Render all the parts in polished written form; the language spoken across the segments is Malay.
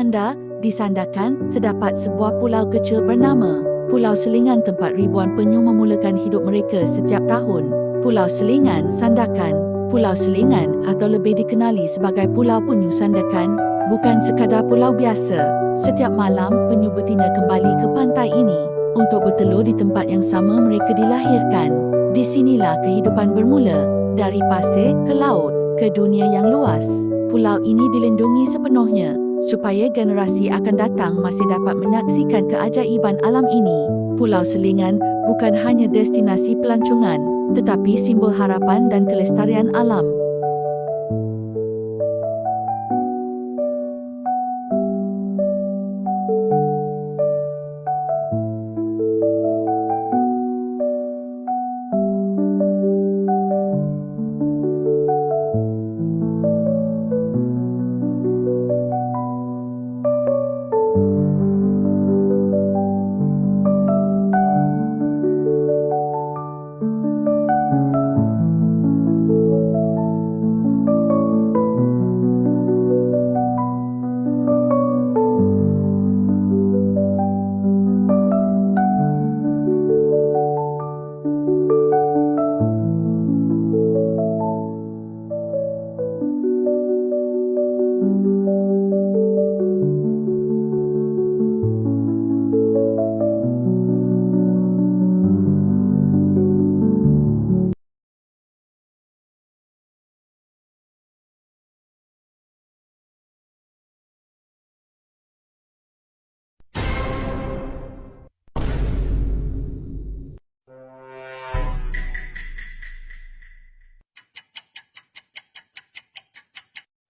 anda, di Sandakan, terdapat sebuah pulau kecil bernama Pulau Selingan tempat ribuan penyu memulakan hidup mereka setiap tahun. Pulau Selingan, Sandakan. Pulau Selingan atau lebih dikenali sebagai Pulau Penyu Sandakan, bukan sekadar pulau biasa. Setiap malam, penyu betina kembali ke pantai ini untuk bertelur di tempat yang sama mereka dilahirkan. Di sinilah kehidupan bermula, dari pasir ke laut, ke dunia yang luas. Pulau ini dilindungi sepenuhnya, supaya generasi akan datang masih dapat menyaksikan keajaiban alam ini. Pulau Selingan bukan hanya destinasi pelancongan, tetapi simbol harapan dan kelestarian alam.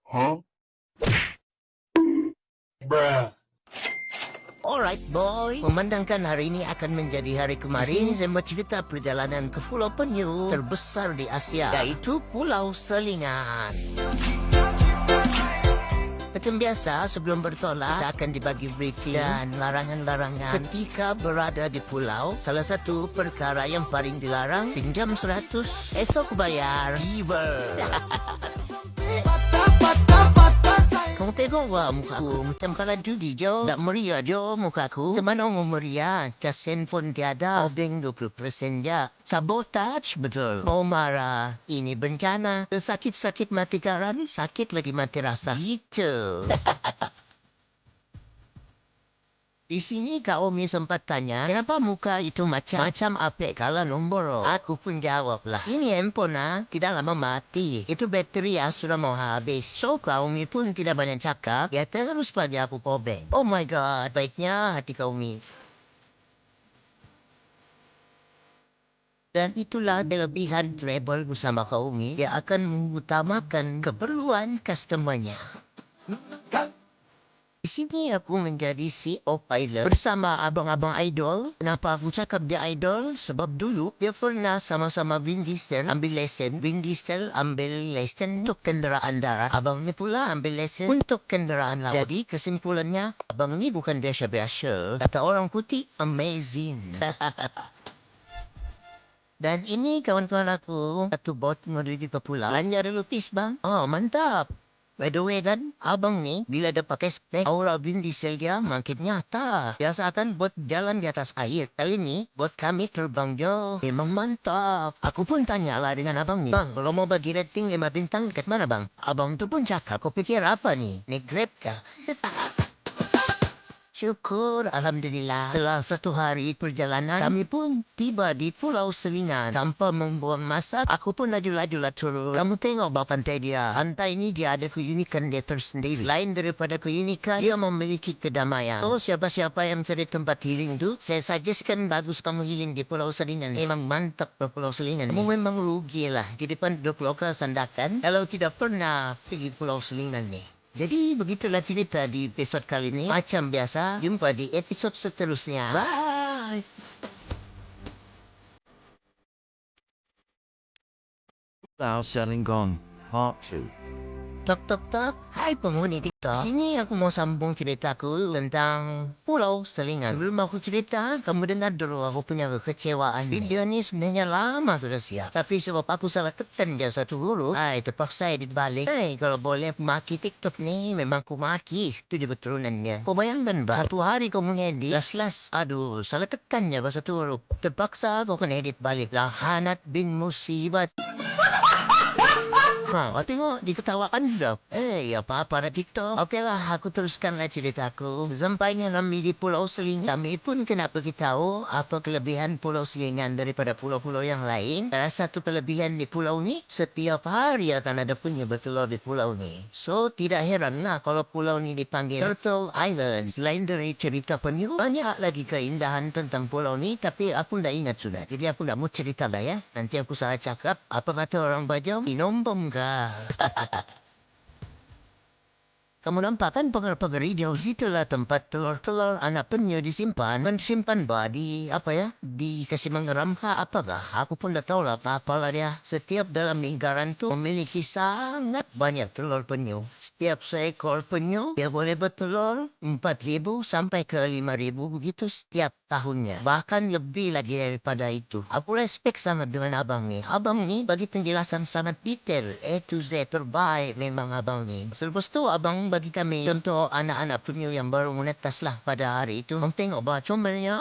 Huh? Bruh. Alright boy, memandangkan hari ini akan menjadi hari kemarin, saya mau cerita perjalanan ke Pulau Penyu terbesar di Asia, yaitu Pulau Selingan. Seperti biasa, sebelum bertolak, kita akan dibagi briefing dan larangan-larangan ketika berada di pulau. Salah satu perkara yang paling dilarang, pinjam 100, esok bayar. Giver. Kau tengok wah mukaku, macam kalah judi jo. Tak meriah jo mukaku. Macam mana mau meriah? Cas handphone tiada, obeng 20% je. Sabotage betul. Mau marah, ini bencana. Sakit-sakit mati karan, sakit lagi mati rasa. Gitu. Di sini Kak Omi sempat tanya, kenapa muka itu macam apa kalau nombor? Aku pun jawab lah, ini handphone tidak lama mati. Itu bateri sudah mau habis. So Kak Omi pun tidak banyak cakap, dia terus pada aku pobeng. Oh my god, baiknya hati Kak Omi. Dan itulah kelebihan travel bersama Kak Omi, dia akan mengutamakan keperluan customernya. Di sini aku menjadi CEO pilot bersama abang-abang idol. Kenapa aku cakap dia idol? Sebab dulu dia pernah sama-sama Vin Diesel ambil lesen. Vin Diesel ambil lesen untuk kenderaan darat. Abang ni pula ambil lesen untuk kenderaan laut. Jadi kesimpulannya, abang ni bukan biasa-biasa. Kata orang putih, amazing. Dan ini kawan-kawan aku, satu bot menuju ke pulau. Belanja dulu please bang. Oh mantap. By the way kan, abang ni bila dia pakai spek aura Vin Diesel dia makin nyata. Biasa kan bot jalan di atas air. Kali ni bot kami terbang jauh. Memang mantap. Aku pun tanyalah dengan abang ni. Bang, kalau mau bagi rating 5 bintang dekat mana bang? Abang tu pun cakap, kau pikir apa ni? Naik Grab kah? Syukur, Alhamdulillah. Setelah 1 hari perjalanan, kami pun tiba di Pulau Selingan. Tanpa membuang masa, aku pun laju-lajulah turun. Kamu tengok bawah pantai dia. Pantai ini dia ada keunikan dia tersendiri. Lain daripada keunikan, dia memiliki kedamaian. So, siapa-siapa yang cari tempat healing tu, saya suggestkan bagus kamu healing di Pulau Selingan. Memang mantap ke Pulau Selingan. Kamu memang rugilah di depan duduk lokal Sandakan kalau tidak pernah pergi Pulau Selingan ni. Jadi begitulah cerita di episod kali ini. Macam biasa, jumpa di episod seterusnya. Bye! Pulau Selingan, Part 2. Tok tok tok. Hai penghuni TikTok. Sini aku mau sambung ceritaku tentang Pulau Selingan. Sebelum aku cerita, kamu dengar dulu aku punya kekecewaan. Video ni sebenarnya lama sudah siap. Tapi sebab aku salah tekan dia satu huruf, terpaksa edit balik. Kalau boleh aku maki TikTok ni, memang aku maki. Itu je beturunannya. Kau bayangkan ba, satu hari kau mengedit, las-las, aduh, salah tekan dia satu huruf. Terpaksa aku kena edit balik. Lahanat bin musibat. Tengok, diketawakan sudah. Apa-apa na TikTok. Okeylah, aku teruskanlah ceritaku. Sampainya kami di Pulau Selingan, kami pun kena beritahu apa kelebihan Pulau Selingan daripada pulau-pulau yang lain. Salah satu kelebihan di pulau ni, setiap hari akan ada penyu bertelur di pulau ni. So, tidak heranlah kalau pulau ni dipanggil Turtle Island. Selain dari cerita penyu, banyak lagi keindahan tentang pulau ni, tapi aku tidak ingat sudah. Jadi aku tidak mau cerita lah ya. Nanti aku salah cakap. Apa kata orang Bajau? Inombom ka. Kamu nampak kan pagar-pagar hijau? Situlah tempat telur-telur anak penyu disimpan. Simpan di kasih mengeram apakah? Aku pun dah tahu lah apa-apalah dia. Setiap dalam lingkaran tu memiliki sangat banyak telur penyu. Setiap seekor penyu, dia boleh bertelur 4,000 sampai ke 5,000 begitu setiap tahunnya. Bahkan lebih lagi daripada itu. Aku respect sangat dengan abang ni. Abang ni bagi penjelasan sangat detail. A to Z terbaik memang abang ni. Selepas tu abang bagi kami contoh anak-anak penyu yang baru menetas lah pada hari itu. Abang tengok bah comelnya.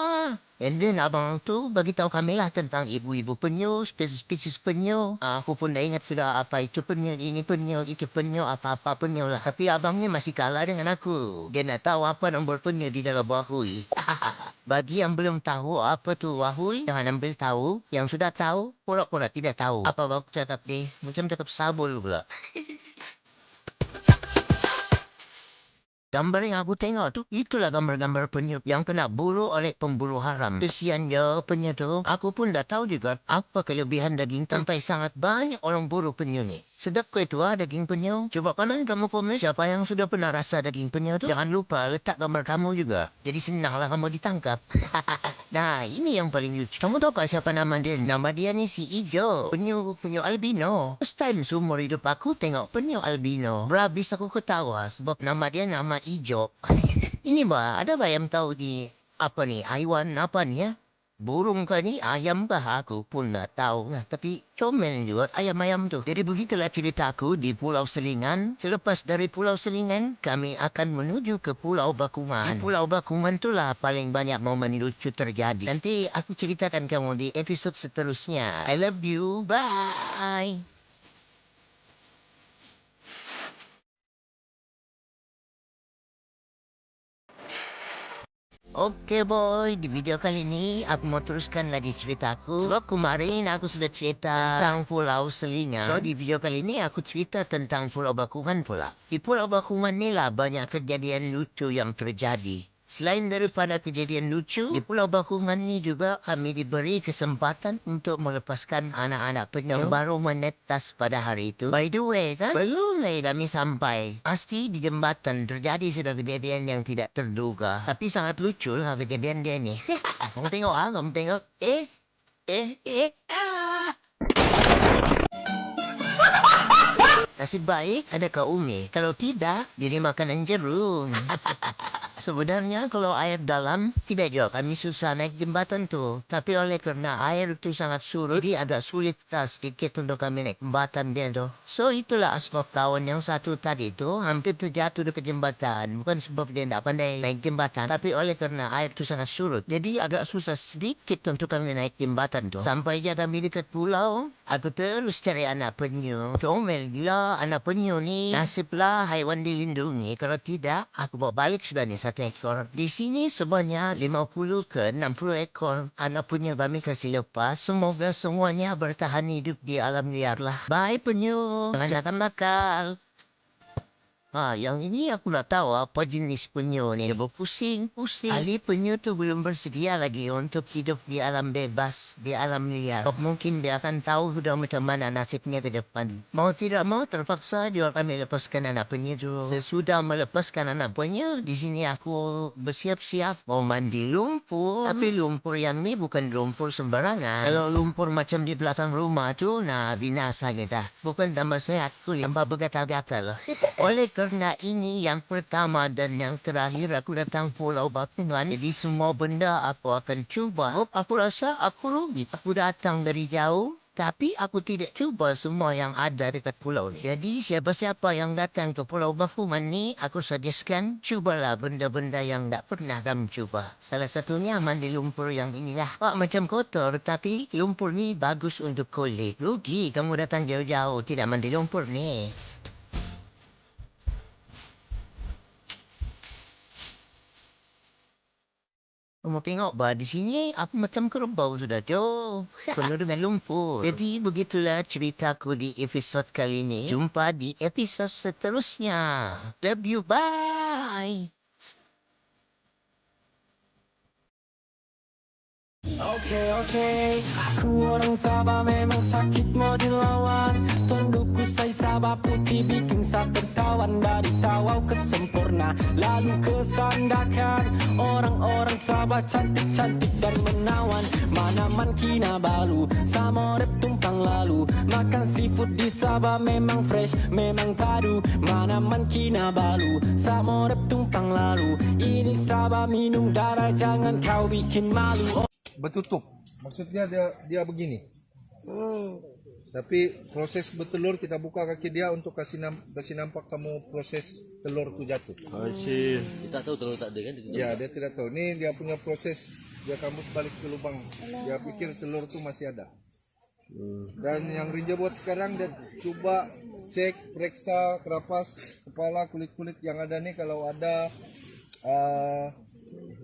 And then abang tu bagi tahu kami lah tentang ibu-ibu penyu, spesies penyu. Aku pun dah ingat sudah apa itu penyu, ini penyu, itu penyu, apa-apa penyu lah. Tapi abang ni masih kalah dengan aku. Dia nak tahu apa nombor penyu di dalam wahui. Bagi yang belum tahu apa tu wahui, jangan ambil tahu. Yang sudah tahu, pura-pura tidak tahu. Apa aku cakap ni? Macam cakap sabul pula. Gambar yang aku tengok tu, itulah gambar-gambar penyu yang kena buru oleh pemburu haram. Kesian je penyu tu. Aku pun dah tahu juga apa kelebihan daging sampai sangat banyak orang buru penyu ni. Sedap ke itu daging penyu? Coba kanan kamu komen siapa yang sudah pernah rasa daging penyu tu. Jangan lupa letak gambar kamu juga. Jadi senanglah kamu ditangkap. Nah, ini yang paling lucu. Kamu tahu tak siapa nama dia? Nama dia ni si Ijo. Penyu albino. First time seumur hidup aku tengok penyu albino. Berhabis aku ketawa sebab nama dia nama Ijo. Ini ada yang tahu ni apa ni? Haiwan apa ni ya? Burung kah ni? Ayam kah? Aku pun tak tahu lah. Tapi comel juga ayam-ayam tu. Jadi begitulah ceritaku di Pulau Selingan. Selepas dari Pulau Selingan, kami akan menuju ke Pulau Bakungan. Di Pulau Bakungan tu lah paling banyak momen lucu terjadi. Nanti aku ceritakan kamu di episod seterusnya. I love you. Bye. Oke boy, di video kali ini aku mau teruskan lagi ceritaku. Sebab kemarin aku sudah cerita tentang Pulau Selingan. So di video kali ini aku cerita tentang Pulau Bakungan pula. Di Pulau Bakungan ni lah banyak kejadian lucu yang terjadi. Selain daripada kejadian lucu, di Pulau Bakungan ni juga kami diberi kesempatan untuk melepaskan anak-anak penyu yang baru menetas pada hari itu. By the way kan, belum lagi kami sampai. Pasti di jembatan terjadi sudah kejadian yang tidak terduga. Tapi sangat lucu lah kejadian dia ni. Kamu tengok kamu tengok. Nasib baik ada Kak Umi. Kalau tidak, jadi makanan jerung. Sebenarnya kalau air dalam, tidak juga kami susah naik jembatan tu. Tapi oleh kerana air tu sangat surut, jadi agak sulit sedikit untuk kami naik jembatan dia tu. So itulah sebab kawan yang satu tadi tu hampir terjatuh dekat jembatan. Bukan sebab dia tidak pandai naik jembatan, tapi oleh kerana air tu sangat surut. Jadi agak susah sedikit untuk kami naik jembatan tu. Sampai je kami dekat pulau, aku terus cari anak penyu. Comel gila anak penyu ni. Nasiblah haiwan dilindungi. Kalau tidak, aku bawa balik sudah ni satu ekor. Di sini sebanyak 50 ke 60 ekor anak penyu kami kasih lepas. Semoga semuanya bertahan hidup di alam liar lah. Bye penyu. Jangan nakal. Yang ini aku nak tahu apa jenis penyu ni. Dia berpusing-pusing. Ahli penyu tu belum bersedia lagi untuk hidup di alam bebas, di alam liar. Mungkin dia akan tahu sudah macam mana nasibnya ke depan. Mau tidak mau terpaksa dia akan melepaskan anak penyu tu. Sesudah melepaskan anak penyu, di sini aku bersiap-siap mau mandi lumpur. Tapi lumpur yang ni bukan lumpur sembarangan. Kalau lumpur macam di belakang rumah tu, binasa kita. Bukan tambah sehat tu yang bergatal-gatal. Oleh kerana ini yang pertama dan yang terakhir aku datang Pulau Bapingan. Jadi semua benda aku akan cuba. Aku rasa aku rugi. Aku datang dari jauh. Tapi aku tidak cuba semua yang ada dekat pulau ni. Jadi siapa-siapa yang datang ke Pulau Bapingan ni, aku suggestkan cubalah benda-benda yang tak pernah kamu cuba. Salah satunya mandi lumpur yang inilah. Macam kotor tapi lumpur ni bagus untuk kulit. Rugi kamu datang jauh-jauh tidak mandi lumpur ni. Kamu tengok di sini aku macam kerbau sudah jauh. Penuh dengan lumpur. Jadi begitulah ceritaku di episod kali ini. Jumpa di episod seterusnya. Love you, bye. Okey, aku orang Sabah memang sakit mau dilawan. Tundukku saya Sabah putih bikin saya tertawan. Dari tawau ke sempurna lalu ke Sandakan. Orang-orang Sabah cantik-cantik dan menawan. Manaman Kinabalu sama rep tumpang lalu. Makan seafood di Sabah memang fresh, memang padu. Manaman Kinabalu sama rep tumpang lalu. Ini Sabah minum darah jangan kau bikin malu. Bertutup. Maksudnya dia begini. Tapi proses bertelur kita buka kaki dia untuk kasih nampak kamu proses telur tu jatuh. Kita tahu telur tak ada kan? Ya, dia tidak tahu. Ini dia punya proses, dia kamus balik ke lubang. Dia pikir telur tu masih ada. Dan yang Rinja buat sekarang dia coba cek, periksa kerapas, kepala, kulit-kulit yang ada nih kalau ada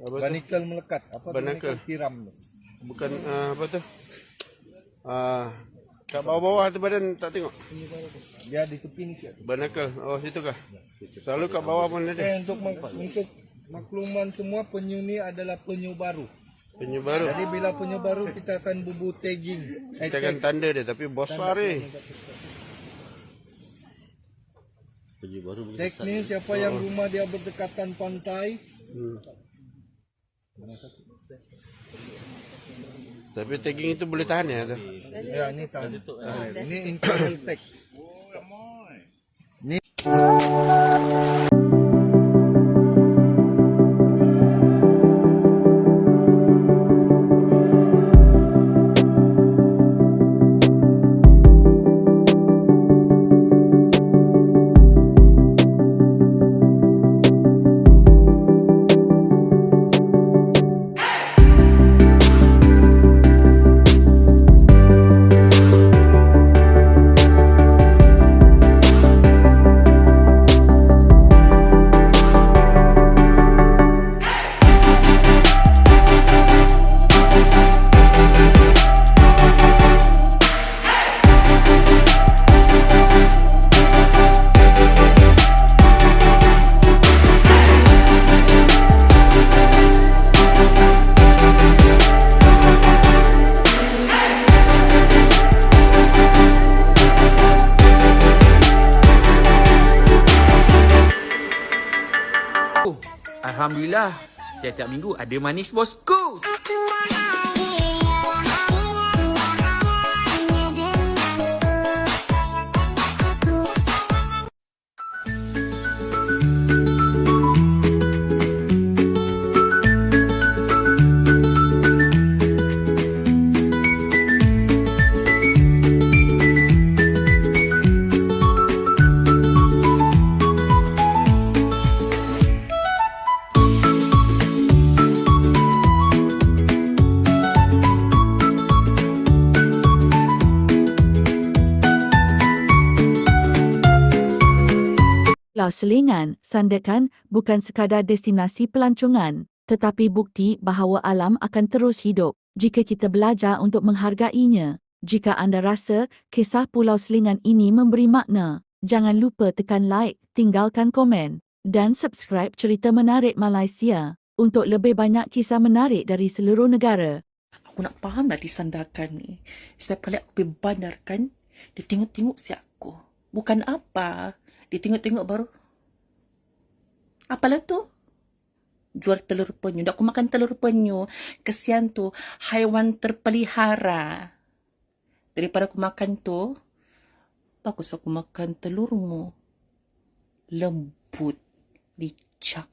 barnacle melekat. Apa barnacle? Tiram. Bukan apa tu? Kat bawah-bawah tu badan tak tengok. Dia di tepi ni siap. Barnacle. Oh, situ kah? Selalu kat bawah pun ada. Untuk makluman semua, penyu ni adalah penyu baru. Penyu baru. Jadi bila penyu baru kita akan bubu tagging. Kita akan tanda dia tapi besar ni. Penyu baru Tag ni siapa yang rumah dia berdekatan pantai. Tapi tagging itu boleh tahan ya tu. Ya, ini tahan. Ini internal tag. Ni Alhamdulillah, tiap-tiap minggu ada manis bosku. Pulau Selingan, Sandakan bukan sekadar destinasi pelancongan, tetapi bukti bahawa alam akan terus hidup jika kita belajar untuk menghargainya. Jika anda rasa kisah Pulau Selingan ini memberi makna, jangan lupa tekan like, tinggalkan komen dan subscribe Cerita Menarik Malaysia untuk lebih banyak kisah menarik dari seluruh negara. Aku nak faham lah disandarkan ni. Setiap kali aku pergi bandar kan, dia tengok-tengok si aku. Bukan apa. Dia tengok-tengok baru. Apalah tu? Jual telur penyu. Dah aku makan telur penyu. Kesian tu. Haiwan terpelihara. Daripada aku makan tu, bagus aku makan telurmu. Lembut. Licak.